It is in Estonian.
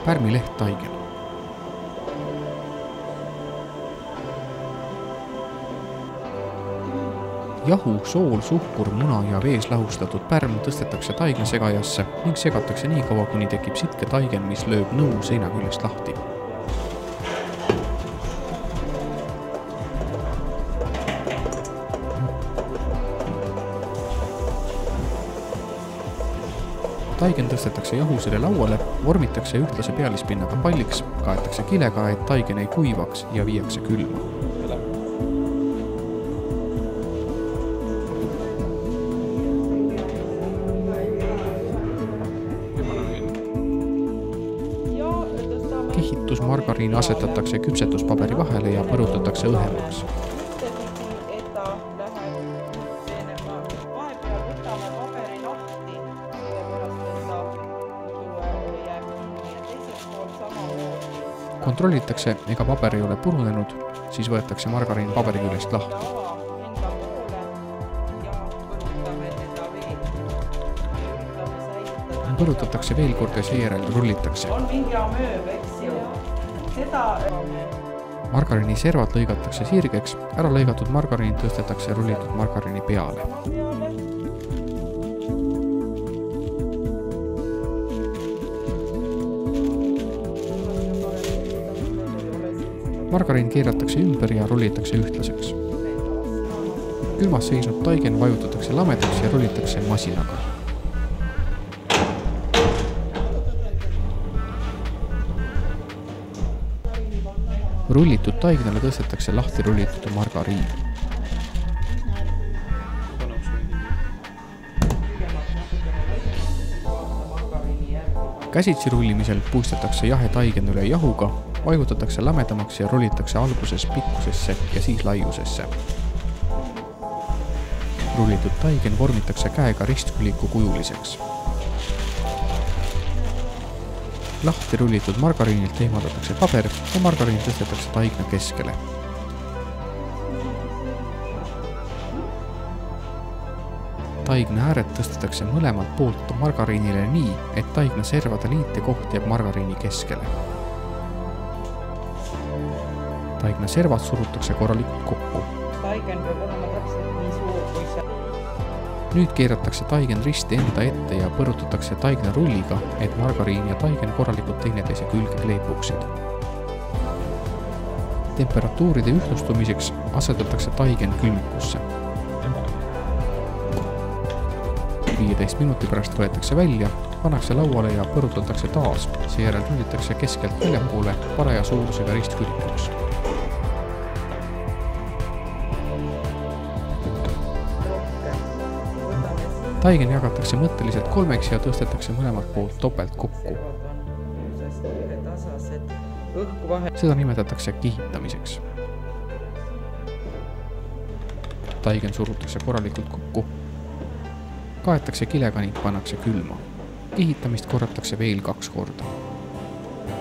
pärmileht taigen. Jahu, sool, suhkur, muna ja vees lahustatud pärm tõstetakse taignasegajasse ning segatakse nii kaua, kuni tekib sitke taigen, mis lööb nõu seina küljest lahti. Taigen tõstetakse jahusele lauale, vormitakse ühtlase pealispinnaga palliks, kaetakse kilega, et taigen ei kuivaks ja viiakse külma. Kihitusmargariin asetatakse küpsetuspaberi vahele ja põrutatakse õhemaks. Kontrollitakse, ega paber ei ole purunenud, siis võetakse margariin paberi küljest lahti. Põrutatakse veel kord ja seejärel rullitakse. Margariini servad lõigatakse sirgeks, ära lõigatud margariin tõstetakse rullitud margariini peale. Margariin keeratakse ümber ja rullitakse ühtlaseks. Külmas seisnud taigen vajutatakse lamedaks ja rullitakse masinaga. Rullitud taignale tõstetakse lahti rullitud margariin. Käsitsi rullimisel puistatakse jahe taigen üle jahuga, vajutatakse lamedamaks ja rullitakse alguses pikkusesse ja siis laiusesse. Rullitud taigen vormitakse käega ristküliku kujuliseks. Lahti rullitud margariinilt eemaldatakse paber ja margariin tõstetakse taigna keskele. Taigna ääred tõstetakse mõlemalt poolt margariinile nii, et taigna servade liite koht jääb margariini keskele. Taigna servad surutakse korralikult kokku. Taigen peab olema täpselt nii suur kui see. Nüüd keeratakse taigen risti enda ette ja põrutatakse taigna rulliga, et margariin ja taigen korralikult teineteise külge kleepuksid. Temperatuuride ühtlustumiseks asetatakse taigen külmikusse. 15 minuti pärast võetakse välja, pannakse lauale ja põrutatakse taas, seejärel rullitakse keskelt väljapoole paraja suurusega ristkülikuks. Taigen jagatakse mõtteliselt kolmeks ja tõstetakse mõlemalt poolt topelt kokku. Seda nimetatakse kihitamiseks. Taigen surutakse korralikult kokku. Kaetakse kilega ning pannakse külma. Kihitamist korratakse veel 2 korda.